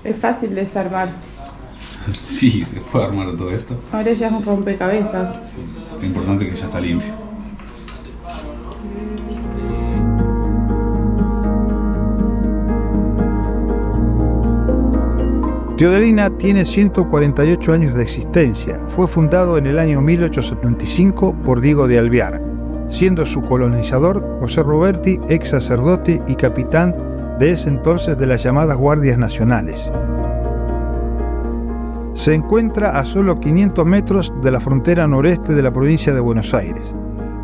Es fácil desarmar. Sí, se puede armar todo esto. Ahora ya es un rompecabezas. Sí. Lo importante es que ya está limpio. Teodelina tiene 148 años de existencia. Fue fundado en el año 1875 por Diego de Alvear, siendo su colonizador José Roberti, ex sacerdote y capitán de ese entonces de las llamadas Guardias Nacionales. Se encuentra a solo 500 metros de la frontera noreste de la provincia de Buenos Aires,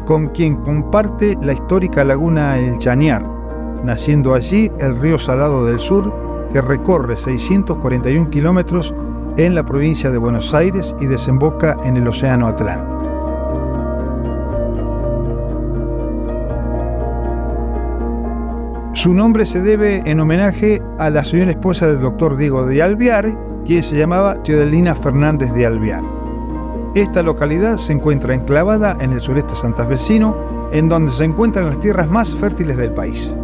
con quien comparte la histórica laguna El Chañar, naciendo allí el río Salado del Sur, que recorre 641 kilómetros en la provincia de Buenos Aires y desemboca en el Océano Atlántico. Su nombre se debe en homenaje a la señora esposa del doctor Diego de Alvear, quien se llamaba Teodelina Fernández de Alvear. Esta localidad se encuentra enclavada en el sureste santafesino, en donde se encuentran las tierras más fértiles del país.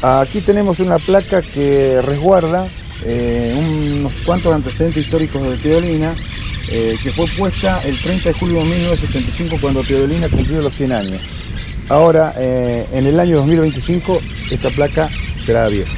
Aquí tenemos una placa que resguarda unos cuantos antecedentes históricos de Teodelina, que fue puesta el 30 de julio de 1975 cuando Teodelina cumplió los 100 años. Ahora, en el año 2025, esta placa será abierta.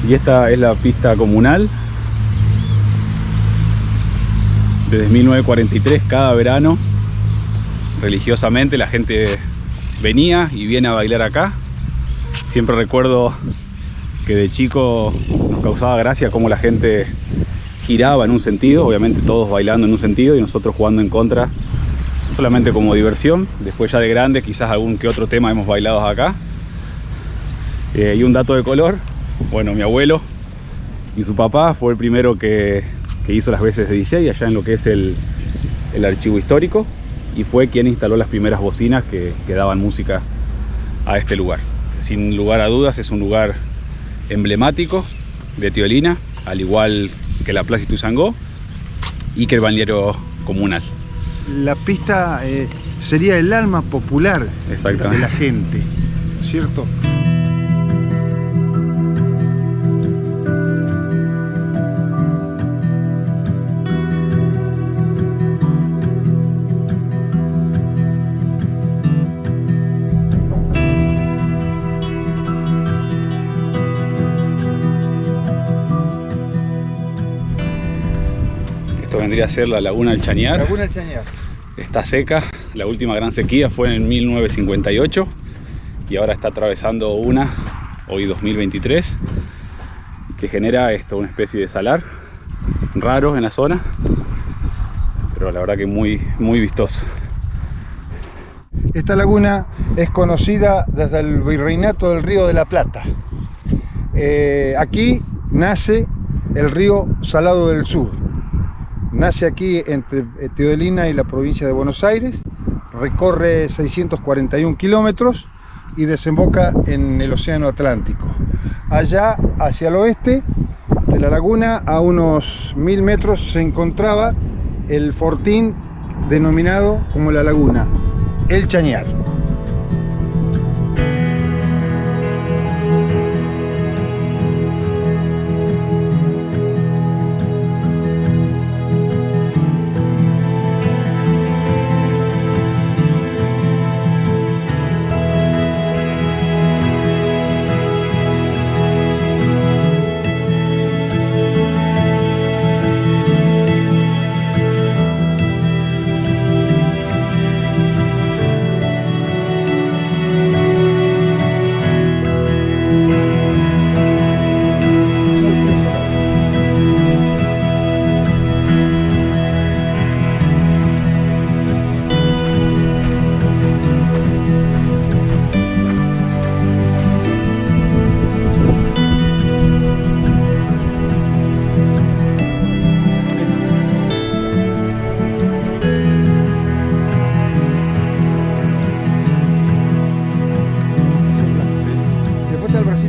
Y esta es la pista comunal. Desde 1943, cada verano, religiosamente la gente venía y viene a bailar acá. Siempre recuerdo que de chico nos causaba gracia cómo la gente giraba en un sentido, obviamente todos bailando en un sentido y nosotros jugando en contra, solamente como diversión. Después ya de grande quizás algún que otro tema hemos bailado acá. Y un dato de color: bueno, mi abuelo y su papá fue el primero que hizo las veces de DJ allá en lo que es el archivo histórico, y fue quien instaló las primeras bocinas que daban música a este lugar. Sin lugar a dudas es un lugar emblemático de Teodelina, al igual que la Plaza Ituzaingó y que el balneario comunal. La pista sería el alma popular de la gente, ¿cierto? Esto vendría a ser la laguna del Chañar. Laguna del Chañar. Está seca, la última gran sequía fue en 1958 y ahora está atravesando una, hoy 2023, que genera una especie de salar raro en la zona, pero la verdad que muy vistoso. Esta laguna es conocida desde el Virreinato del Río de la Plata. Aquí nace el río Salado del Sur. Nace aquí entre Teodelina y la provincia de Buenos Aires, recorre 641 kilómetros y desemboca en el Océano Atlántico. Allá, hacia el oeste de la laguna, a unos 1000 metros, se encontraba el fortín denominado como la laguna El Chañar.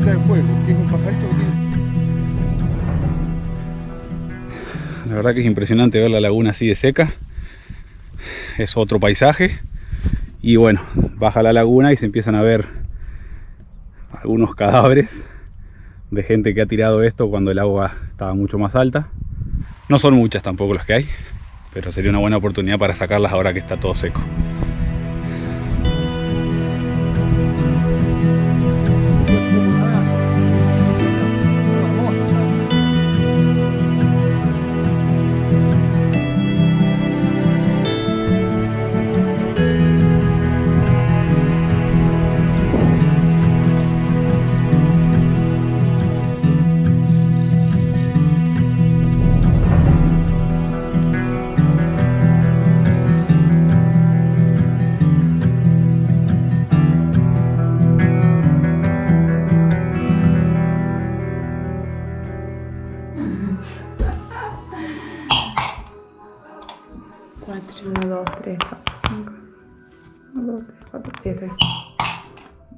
estrella de fuego, que es un pajarito que tiene... La verdad que es impresionante ver la laguna así de seca. Es otro paisaje. Y bueno, baja la laguna y se empiezan a ver algunos cadáveres de gente que ha tirado esto cuando el agua estaba mucho más alta. No son muchas tampoco las que hay, pero sería una buena oportunidad para sacarlas ahora que está todo seco.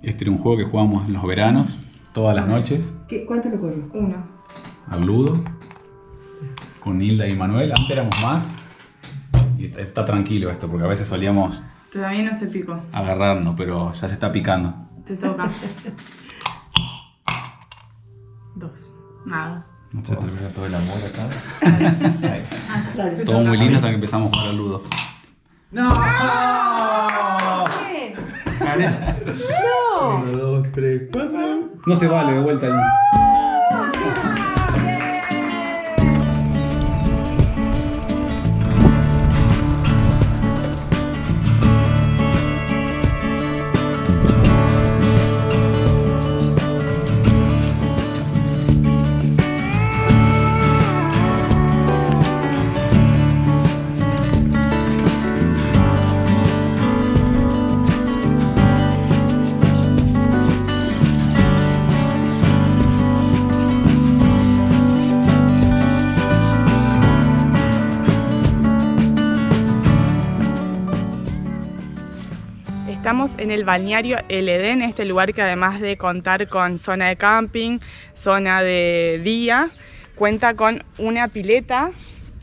Este era un juego que jugábamos en los veranos, todas las noches. ¿Cuánto le corrió? 1. Al Ludo, con Hilda y Manuel. Antes éramos más. Y está tranquilo esto, porque a veces solíamos Todavía no se picó. agarrarnos, pero ya se está picando. Te toca. 2. Nada. No Se puedo. termina todo el amor acá. Todo muy lindo hasta que empezamos a jugar al Ludo. ¡No! 1, 2, 3, 4. No se vale, de vuelta ahí. Estamos en el balneario El Edén, este lugar que además de contar con zona de camping, zona de día, cuenta con una pileta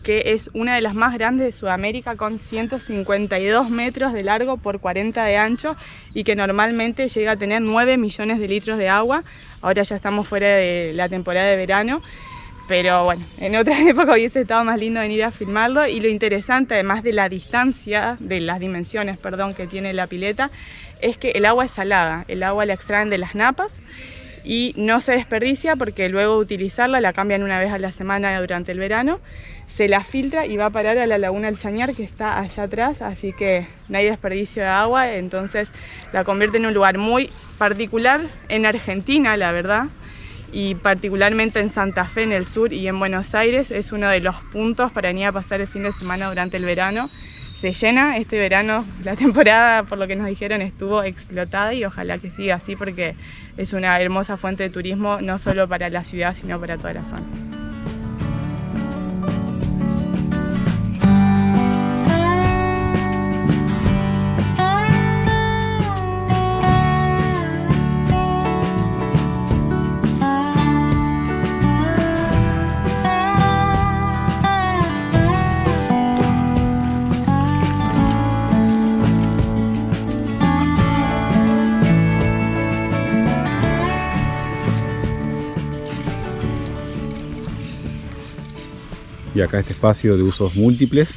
que es una de las más grandes de Sudamérica, con 152 metros de largo por 40 de ancho y que normalmente llega a tener 9 millones de litros de agua. Ahora ya estamos fuera de la temporada de verano, pero bueno, en otra época hubiese estado más lindo venir a filmarlo. Y lo interesante, además de la distancia, de las dimensiones, perdón, que tiene la pileta, es que el agua es salada. El agua la extraen de las napas y no se desperdicia, porque luego de utilizarla la cambian una vez a la semana durante el verano. Se la filtra y va a parar a la laguna El Chañar, que está allá atrás, así que no hay desperdicio de agua. Entonces la convierte en un lugar muy particular en Argentina, la verdad. Y particularmente en Santa Fe, en el sur, y en Buenos Aires es uno de los puntos para venir a pasar el fin de semana durante el verano. Se llena este verano, la temporada, por lo que nos dijeron, estuvo explotada, y ojalá que siga así, porque es una hermosa fuente de turismo no solo para la ciudad sino para toda la zona. Y acá este espacio de usos múltiples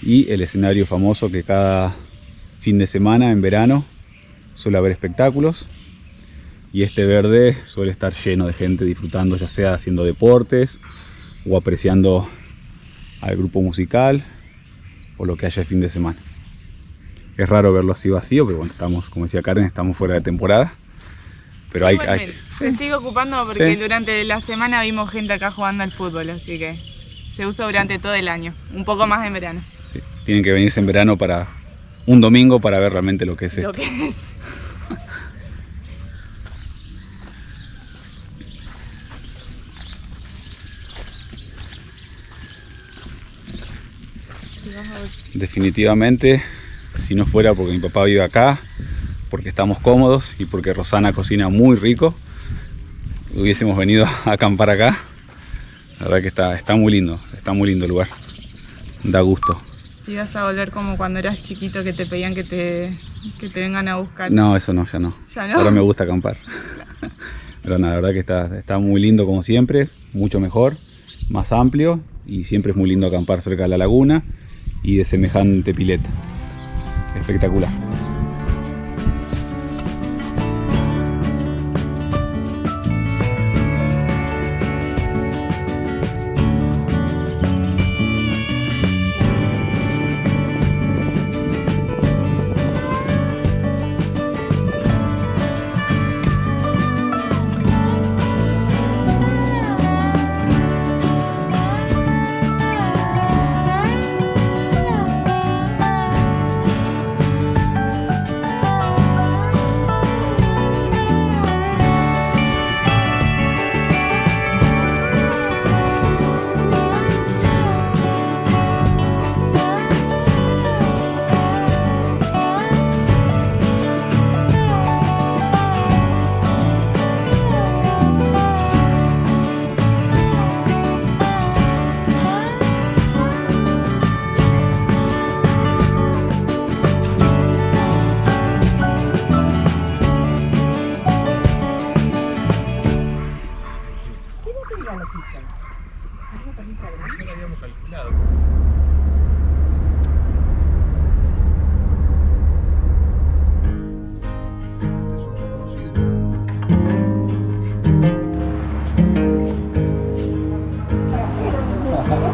y el escenario famoso que cada fin de semana en verano suele haber espectáculos, y este verde suele estar lleno de gente disfrutando, ya sea haciendo deportes o apreciando al grupo musical o lo que haya el fin de semana. Es raro verlo así vacío, pero bueno, estamos, como decía Karen, estamos fuera de temporada. Pero hay, Se sigue ocupando porque Sí. durante la semana vimos gente acá jugando al fútbol, así que se usa durante todo el año, un poco más en verano. sí, tienen que venirse en verano para un domingo para ver realmente lo que es Lo esto. que es. Definitivamente, si no fuera porque mi papá vive acá, porque estamos cómodos y porque Rosana cocina muy rico, hubiésemos venido a acampar acá. La verdad que está muy lindo el lugar. Da gusto. ¿Y vas a volver como cuando eras chiquito que te pedían que te vengan a buscar? No, eso no, ya no. ¿Ya no? Ahora me gusta acampar. Pero nada, la verdad que está muy lindo como siempre, mucho mejor, más amplio, y siempre es muy lindo acampar cerca de la laguna y de semejante pileta. Espectacular.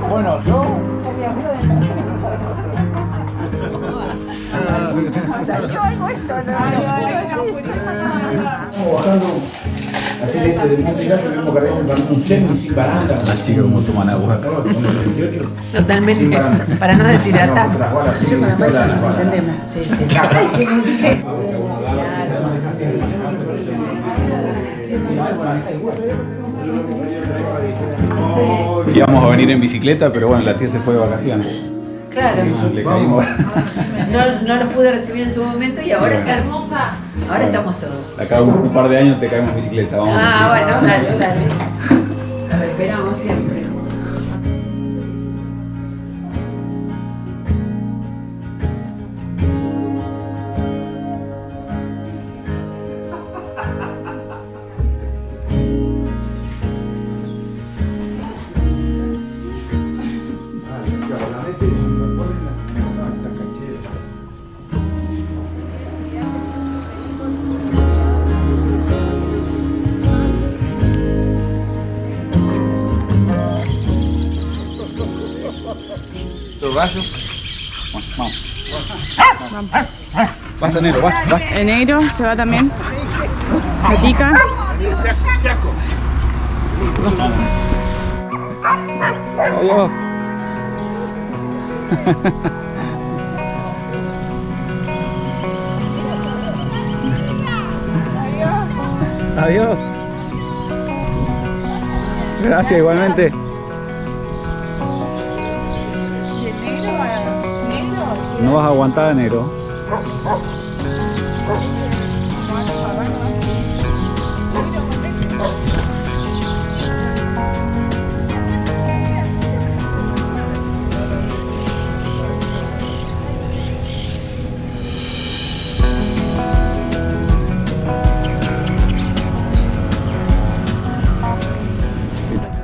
Bueno, yo... Salió algo esto, ¿no? Bajando, hacer ese del Monte Gallo, mismo cargando un semi sin baranda. Las chicas como toman agua. Totalmente, para no deshidratar. Entendemos, sí, sí. Íbamos a venir en bicicleta, pero bueno, la tía se fue de vacaciones. Claro. Le caímos. No los pude recibir en su momento y ahora está hermosa. Ahora estamos todos. Acá un par de años te caemos en bicicleta. Vamos. Bueno, dale. Lo esperamos siempre. Gallo. Bueno, vamos. Basta, negro, basta. Enero se va también. Gatica. Adiós. Adiós. Gracias, igualmente. No vas a aguantar, negro.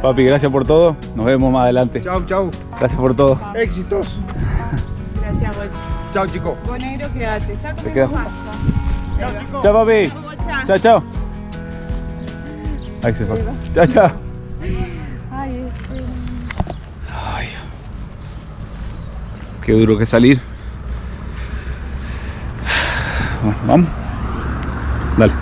Papi, gracias por todo. Nos vemos más adelante. Chau, chau. Gracias por todo. Éxitos. Gracias, Bocha. Chau, chicos. Vos, negro, quédate. Está Te quedas. comiendo pasta. Chao, papi. Chau, Bocha. Chao, chao. Ahí se fue. Chao, chao. Ay, Ay. Qué duro que salir. Bueno, vamos. Dale.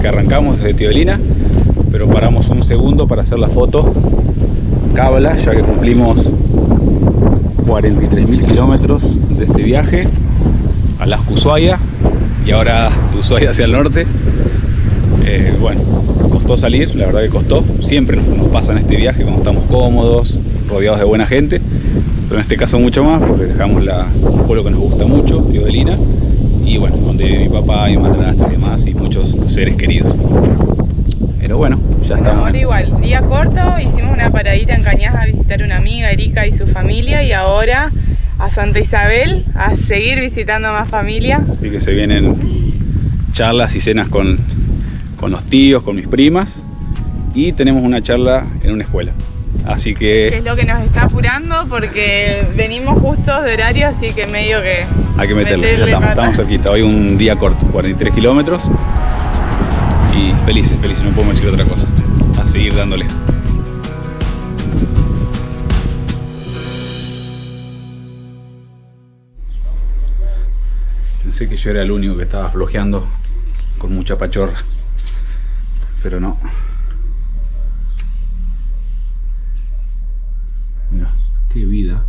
arrancamos desde Teodolina, pero paramos un segundo para hacer la foto Cabla, ya que cumplimos 43.000 kilómetros de este viaje a Las Ushuaia y ahora de Ushuaia hacia el norte. Bueno, costó salir, la verdad que costó. Siempre nos pasa en este viaje cuando estamos cómodos, rodeados de buena gente, pero en este caso mucho más porque dejamos un pueblo que nos gusta mucho, Teodolina, y bueno, donde mi papá, mi madrastra y demás, y muchos seres queridos. Pero bueno, ya estamos. Ahora igual, día corto, hicimos una paradita en Cañas a visitar a una amiga, Erika y su familia, y ahora a Santa Isabel a seguir visitando más familia. Así que se vienen charlas y cenas con los tíos, con mis primas, y tenemos una charla en una escuela. Así que es lo que nos está apurando porque venimos justos de horario, así que medio que hay que meterle. Ya estamos cerquita. Hoy un día corto, 43 kilómetros. Y felices, no podemos decir otra cosa. A seguir dándole. Pensé que yo era el único que estaba flojeando con mucha pachorra, pero no. Mira, qué vida.